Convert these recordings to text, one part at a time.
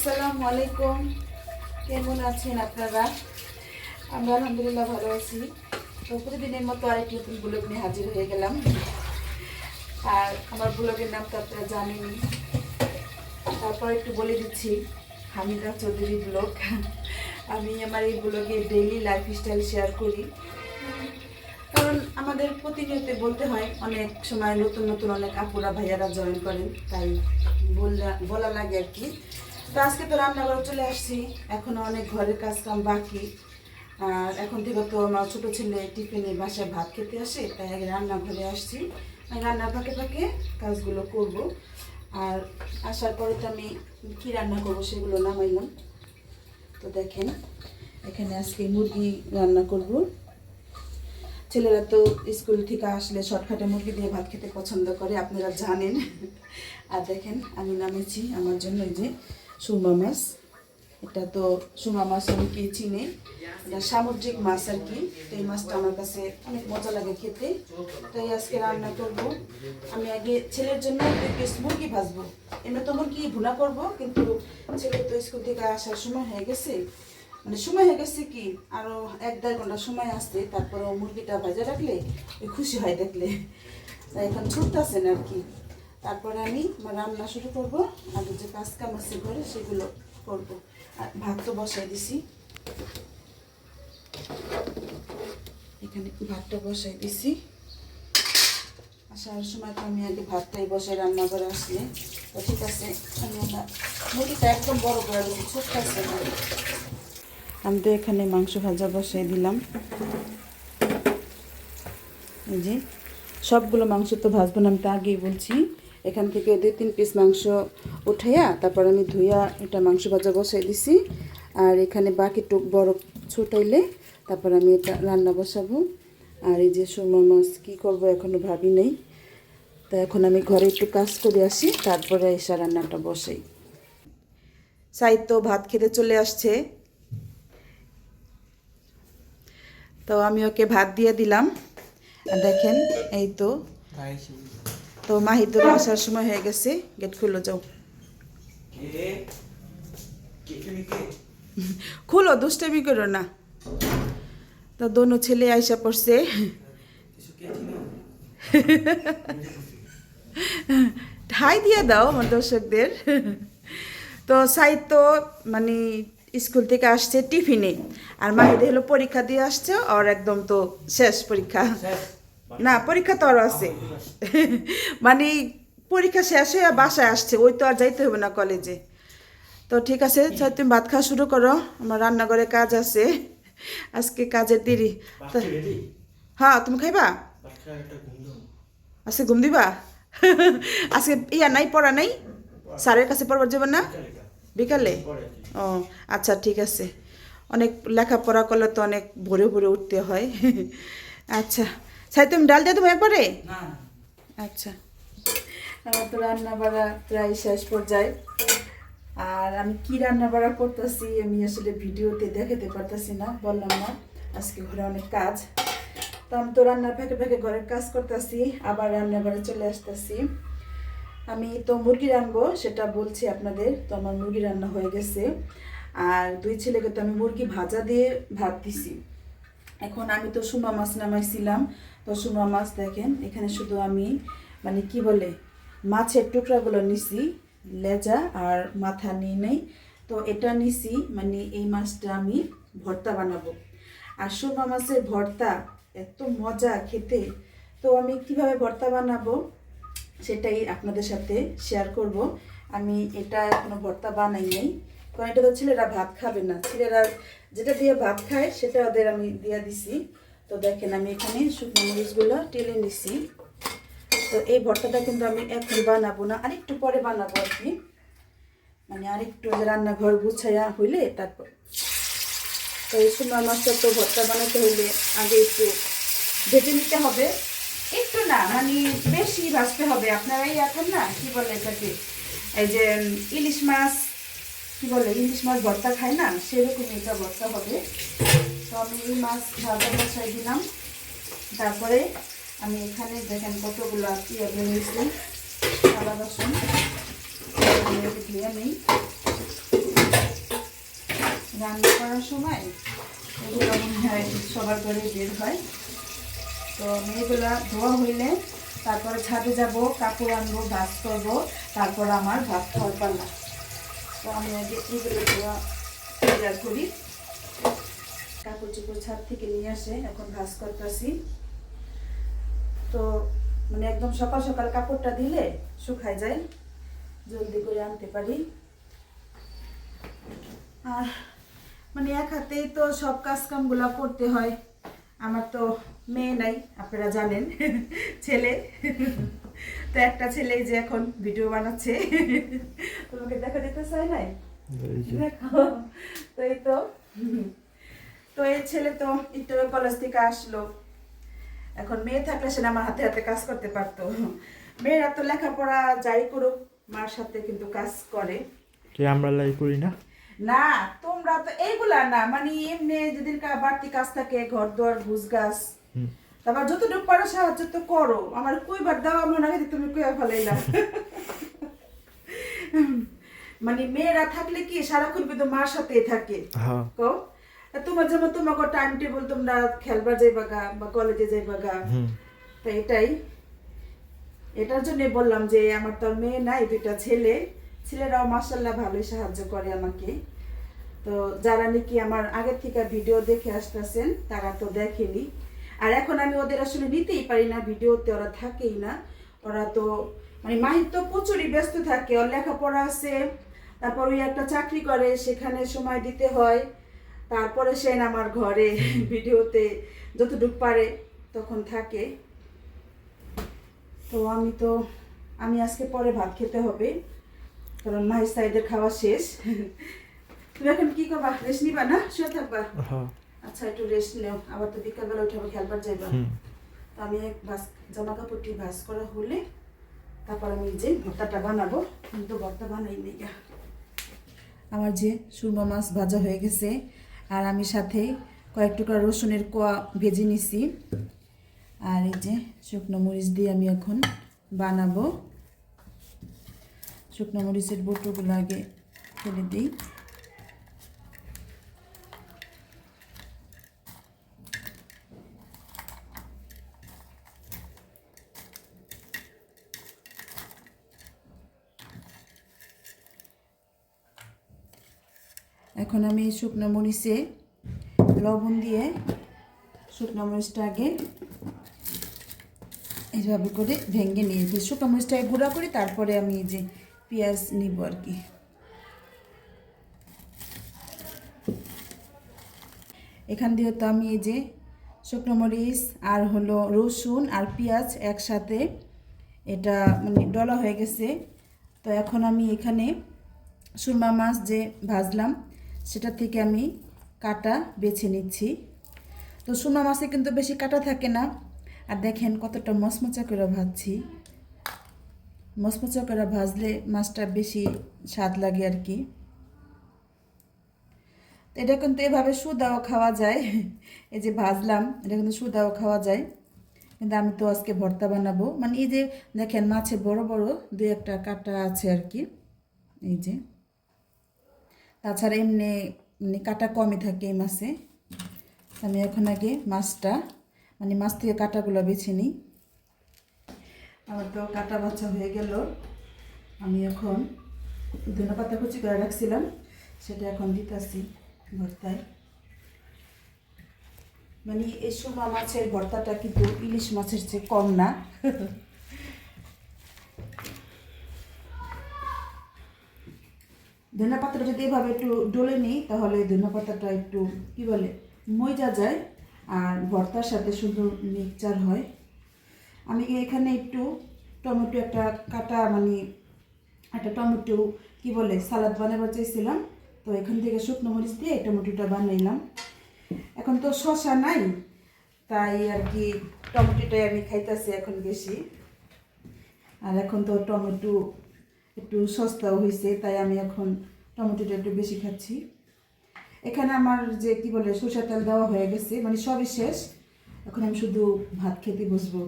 আসসালামু আলাইকুম। কেমন আছেন আপনারা? আমরা আলহামদুলিল্লাহ ভালো আছি। তো প্রতিদিনের মতো আরেকটি নতুন ব্লগ নিয়ে হাজির হয়ে গেলাম। আর আমার ব্লগের নাম তো আপনারা জানেনই। তারপর একটু বলে দিচ্ছি, হামিদা চৌধুরী ব্লগ। আমি আমার এই ব্লগে ডেইলি লাইফস্টাইল শেয়ার করি, কারণ আমাদের প্রতিনিয়ত বলতে হয়, অনেক সময় নতুন নতুন অনেক আপুরা ভাইয়ারা জয়েন করেন, তাই বলা লাগে আর কি। তো আজকে তো রান্নাঘরে চলে আসছি, এখনো অনেক ঘরের কাজ কাম বাকি। আর এখন থেকে তো আমার ছোটো ছেলে টিফিনে বাসায় ভাত খেতে আসে, তাই আগে রান্নাঘরে আসছি। রান্নার ফাঁকে ফাঁকে কাজগুলো করব। আর আসার পরে তো আমি কী রান্না করবো সেগুলো নামাইলাম। তো দেখেন, এখানে আজকে মুরগি রান্না করব। ছেলেরা তো স্কুল থেকে আসলে শর্টকাটে মুরগি দিয়ে ভাত খেতে পছন্দ করে, আপনারা জানেন। আর দেখেন, আমি নামেছি আমার জন্য এই যে সুরমা মাছ। এটা তো সুরমা মাছ অনেকেই চিনে, এটা সামুদ্রিক মাছ আর কি। তো এই মাছটা আমার কাছে অনেক মজা লাগে খেতে, তাই আজকে রান্না করব। আমি আগে ছেলের জন্য 2 পিস মুরগি ভাজবো, এমনি তো মুরগি ভুনা করব, কিন্তু ছেলে তো স্কুল থেকে আসার সময় হয়ে গেছে, মানে সময় হয়ে গেছে কি আরও 1-1.5 ঘন্টা সময় আসছে, তারপরে মুরগিটা ভাজা রাখলে খুশি হয় দেখলে। তাই এখন ছুটতেছেন আর কি। তারপরে আমি আমার রান্না শুরু করব। আগে যে কাজ কাম আছে ঘরে সেগুলো করব। আর ভাত তো বসাই দিছি, এখানে ভাতটা বসাই দিছি। আসার সময় তো আমি আগে ভাতটাই বসাই রান্না করে আসলে। তো ঠিক আছে, আমি মুরগিটা একদম বড় করে দিচ্ছি, ছুটতেছে না। আমি তো এখানে মাংস ভাজা বসাই দিলাম। এই যে সবগুলো মাংস তো ভাজবো না, আমি তো আগেই বলছি। এখান থেকে 2-3 পিস মাংস উঠাইয়া তারপর আমি ধুইয়া এটা মাংস ভাজা বসাই দিছি। আর এখানে বাকি টুক বড় ছুটাইলে তারপর আমি এটা রান্না বসাবো। আর এই যে সুরমা মাছ কী করবো এখনও ভাবি নেই। তা এখন আমি ঘরে একটু কাজ করে আসি, তারপরে এসে রান্নাটা বসাই। সাইদ তো ভাত খেতে চলে আসছে, তো আমি ওকে ভাত দিয়ে দিলাম। আর দেখেন, এই তো মাহিদুর আসার সময় হয়ে গেছে। গেট খুলো, যাও খুলো, দুষ্টামি করো না। তো দোনো ছেলে আইসা পড়ছে। ঠাই দিয়ে দাও আমার দর্শকদের। তো সাইদ তো মানে স্কুল থেকে আসছে টিফিনে, আর মাহিদে হলো পরীক্ষা দিয়ে আসছে, আর একদম তো শেষ পরীক্ষা। না, পরীক্ষা তো আরও আছে। মানে পরীক্ষা শেষ হয়ে বাসায় আসছে, ওই তো আর যাইতে হবে না কলেজে। তো ঠিক আছে, তুমি ভাত খাওয়া শুরু করো, আমার রান্নাঘরে কাজ আছে, আজকে কাজের দেরি। হ্যাঁ, তুমি খাইবা? আজকে ঘুম দিবা? আজকে নাই, পড়া নাই? স্যারের কাছে পড়বার যাবেন না বিকালে? ও আচ্ছা, ঠিক আছে। অনেক লেখাপড়া করলে তো অনেক ভোরে ভোরে উঠতে হয়। আচ্ছা, তুমি ডাল দিয়ে দেবো একবারে? আচ্ছা, আমার তো রান্না বাড়া প্রায় শেষ পর্যায়ে। আর আমি কি রান্না বাড়া করতেছি আমি আসলে ভিডিওতে দেখাতে পারতেছি না, বললাম না আজকে ঘরে অনেক কাজ। তো আমি তো রান্নার ফাঁকে ফাঁকে ঘরের কাজ করতেছি, আবার রান্নাঘরে চলে আসতেছি। আমি তো মুরগি রান্নবো সেটা বলছি আপনাদের। তো আমার মুরগি রান্না হয়ে গেছে, আর 2 ছেলেকে তো আমি মুরগি ভাজা দিয়ে ভাত দিছি। এখন আমি তো সুরমা মাছ নামাইছিলাম। তো সুরমা মাছ দেখেন, এখানে শুধু আমি মানে কি বলে মাছের টুকরাগুলো নিছি, লেজা আর মাথা নিয়ে নেই। তো এটা নিছি, মানে এই মাছটা আমি ভর্তা বানাবো। আর সুরমা মাছের ভর্তা এত মজা খেতে। তো আমি কিভাবে ভর্তা বানাবো সেটাই আপনাদের সাথে শেয়ার করব। আমি এটা এখনো ভর্তা বানাই নাই, কারণ এটা তো ছেলেরা ভাত খাবে না। ছেলেরা যেটা দিয়ে ভাত খায় সেটা ওদের আমি দিয়ে দিছি। তো দেখেন, আমি এখানে শুকনো মরিচগুলো টেলে নিছি। তো এই ভর্তাটা কিন্তু আমি এখন বানাবো না, আরেকটু পরে বানাবো আর কি। মানে আরেকটু রান্নাঘর গুছাইয়া হইলে তারপর। তো এই সুরমা মাছটা তো ভর্তা বানাতে হইলে আগে একটু ভেজে নিতে হবে। একটু না, মানে বেশি ভাজতে হবে। আপনারাই এখন না কি বলে এটাকে, এই যে ইলিশ মাছ কি বলে, ইলিশ মাছ ভর্তা খায় না, সেরকম এটা ভর্তা হবে। তো আমি এই মাছ ভাজা বসাই দিলাম। তারপরে আমি এখানে দেখেন কতগুলো পেঁয়াজ নিয়েছি, সাদা রসুন ধুয়ে নেই। রান্না করার সময় এগুলো মনে হয় সবার করে বের হয়। তো মেয়েগুলা ধোয়া হইলে তারপরে ছাদে যাব, কাপড় আনবো, ভাত করবো, তারপর আমার ভাত খাওয়ার পাল্লা। তো আমি আগে এগুলো ধোয়া ক্লিয়ার করি। কাপড় চোপড় ছাদ থেকে নিয়ে আসে, এখন ভাজ করতেছি। তো মানে একদম সকাল সকাল কাপড়টা দিলে শুকায় যায়, জলদি করে আনতে পারি। আর মানে এক হাতেই তো সব কাজ কামগুলো করতে হয়। আমার তো মেয়ে নাই, আপনারা জানেন, ছেলে। তো একটা ছেলে যে এখন ভিডিও বানাচ্ছে, তোমাকে দেখা যেতে চাই নাই, দেখো। তো এই তো এই ছেলে তো একটু কলেজ থেকে আসলো। এখন মেয়ে থাকলে সে আমার হাতে হাতে কাজ করতে পারতো। মেয়েরা তো লেখাপড়া যাই করুক মার সাথে কিন্তু কাজ করে। আমরা লাই করি না। না, তোমরা তো এইগুলা না, মানে এমনি যেদিন বাড়তি কাজ থাকে, ঘর দুয়ার ঘুষ গাছ, তারপর যতটুকু পারো সাহায্য তো করো। আমার কইবার দেওয়া মনে হয় তুমি কইয়া ফেলাইলা। মানে মেয়েরা থাকলে কি সারাক্ষণ কিন্তু মার সাথেই থাকে। কো তোমার যেমন তোমাকে টাইম টেবিল, তোমরা খেলবার যাইবা গা বা কলেজে যাইবা গা, তো এটার জন্য বললাম যে আমার তো মেয়ে নাই, দুইটা ছেলে। ছেলেরাও মাশাআল্লাহ ভালোই সাহায্য করে আমাকে। তো যারা নাকি আমার আগের থেকে ভিডিও দেখে আসতেছেন তারা তো দেখেনি। আর এখন আমি ওদের আসলে নিতেই পারি না ভিডিওতে, ওরা থাকেই না। ওরা তো মানে মাহির তো প্রচুরই ব্যস্ত থাকে, ওর লেখাপড়া আছে, তারপর ওই একটা চাকরি করে, সেখানে সময় দিতে হয়। তারপরে সে আমার ঘরে ভিডিওতে যতটুকু পারে তখন থাকে। তো আমি আজকে পরে ভাত খেতে হবে, কারণ মাহির সাইডের খাওয়া শেষ। তুমি এখন কি করবা? রেস্ট নিবা না শুয়ে থাকবা? আচ্ছা, একটু রেস্ট নেও, আবার তো বিকালবেলা উঠে আবার খেলবার যাইবা। তো আমি জামা কাপড়টি ভাঁজ করা হলে তারপর আমি যে ভর্তাটা বানাবো, কিন্তু ভর্তা বানাই নেই। আমার যে সুরমা মাছ ভাজা হয়ে গেছে, আর আমি সাথে কয়েক টুকরা রসুনের কোয়া ভেজে নিছি। আর এই যে শুকনো মরিচ দিয়ে আমি এখন বানাবো। শুকনো মরিচের বটুগুলো আগে ফেলে দিই। এখন আমি শুকনো মরিচে লবণ দিয়ে শুকনো মরিচটা আগে এইভাবে করে ভেঙে নিয়েছি। শুকনো মরিচটাকে গুঁড়া করি, তারপরে আমি এই যে পেঁয়াজ নিব আর কি। এখান দিয়ে তো আমি এই যে শুকনো মরিচ আর হলো রসুন আর পেঁয়াজ একসাথে এটা মানে ডলা হয়ে গেছে। তো এখন আমি এখানে সুরমা মাছ যে ভাজলাম সেটা থেকে আমি কাটা বেছে নিচ্ছি। তো সুরমা মাছে কিন্তু বেশি কাটা থাকে না। আর দেখেন কতটা মচমচা করে ভাজছি। মচমচা করে ভাজলে মাছটা বেশি স্বাদ লাগে আর কি। তো এটা কিন্তু এভাবে সুদাও খাওয়া যায়। এই যে ভাজলাম, এটা কিন্তু সুদাও খাওয়া যায়, কিন্তু আমি তো আজকে ভর্তা বানাবো। মানে এই যে দেখেন মাছে বড় বড় দুই একটা কাটা আছে আর কি, এই যে। তাছাড়া এমনি কাটা কমই থাকে এই মাছে। আমি এখন আগে মাছটা মানে মাছ থেকে কাটাগুলো বেছে নিই। আমার তো কাটা বাছা হয়ে গেল। আমি এখন ধনেপাতা কুচি করে রাখছিলাম, সেটা এখন দিতেছি ভর্তায়। মানে এই সুরমা মাছের ভর্তাটা কিন্তু ইলিশ মাছের চেয়ে কম না। ধনেপাতাটা যদি এভাবে একটু ডলে নিই তাহলে ধনেপাতাটা একটু কি বলে মজা যায়, আর ভর্তার সাথে শুধু মিক্সচার হয়। আমি এখানে একটু টমেটো একটা কাটা মানে একটা টমেটো কি বলে সালাদ বানাবার চাইছিলাম, তো এখান থেকে শুকনো মরিচ দিয়ে টমেটোটা বানাইলাম। এখন তো শসা নাই, তাই আর কি টমেটোটাই আমি খাইতেছি এখন বেশি। আর এখন তো টমেটো একটু সস্তাও হয়েছে, তাই আমি এখন টমেটোটা একটু বেশি খাচ্ছি। এখানে আমার যে কি বলে সরষের তেল দেওয়া হয়ে গেছে, মানে সবই শেষ। এখন আমি শুধু ভাত খেতে বসবো।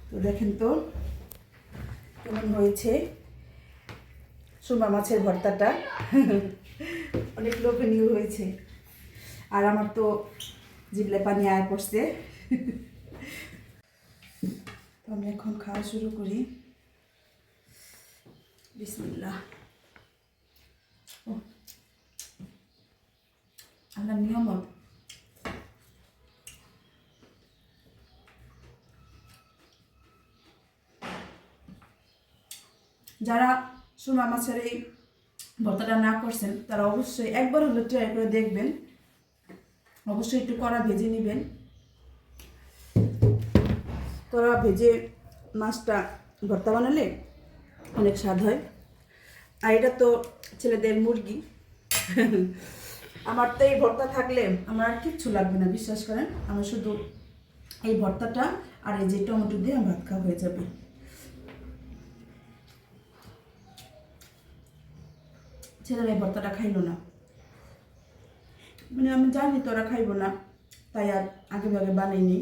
তো দেখেন তো কেমন হয়েছে সুরমা মাছের ভর্তাটা। অনেক লোভনীয় হয়েছে। আর আমার তো জিভলে পানি আয় পড়ছে। তো আমি এখন খাওয়া শুরু করি। বিসমিল্লাহ। ও আল্লাহ নিয়ামত। যারা সুরমা মাছের এই ভর্তাটা না করছেন তারা অবশ্যই একবার হলে ট্রাই করে দেখবেন। অবশ্যই একটু কড়া ভেজে নেবেন। কড়া ভেজে মাছটা ভর্তা বানালে অনেক স্বাদ হয়। আর এটা তো ছেলেদের মুরগি। আমার তো এই ভর্তা থাকলে আমার আর কিচ্ছু লাগবে না, বিশ্বাস করেন। আমার শুধু এই ভর্তাটা আর এই যে টমেটো দিয়ে আমার ভাত খাওয়া হয়ে যাবে। ছেলেরা এই ভর্তাটা খাইলো না, মানে আমি জানি তো ওরা খাইবো না, তাই আর আগে ভাগে বানাইনি।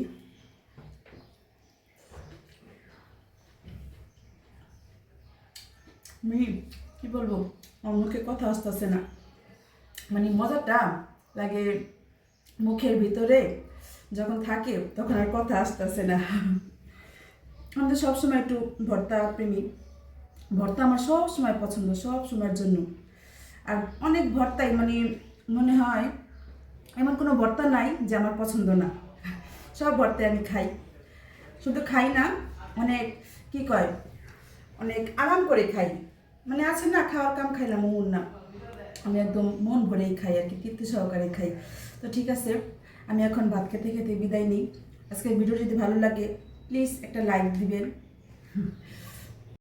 কি বলবো, আমার মুখে কথা আসতেছে না। মানে মজাটা লাগে মুখের ভিতরে, যখন থাকে তখন আর কথা আসতেছে না। আমাদের সবসময় একটু ভর্তা প্রেমী। ভর্তা আমার সব সময় পছন্দ, সব সময়ের জন্য। আর অনেক ভর্তাই মানে মনে হয় এমন কোনো ভর্তা নাই যে আমার পছন্দ না। সব ভর্তাই আমি খাই। শুধু খাই না, অনেক কি কয় অনেক আরাম করে খাই। মানে আছে না, খাওয়ার কাম খাইলাম মন না, আমি একদম মন ভরেই খাই আর কি, তৃপ্তি সহকারে খাই। তো ঠিক আছে, আমি এখন ভাত খেতে খেতে বিদায় নিই। আজকের ভিডিও যদি ভালো লাগে প্লিজ একটা লাইক দিবেন।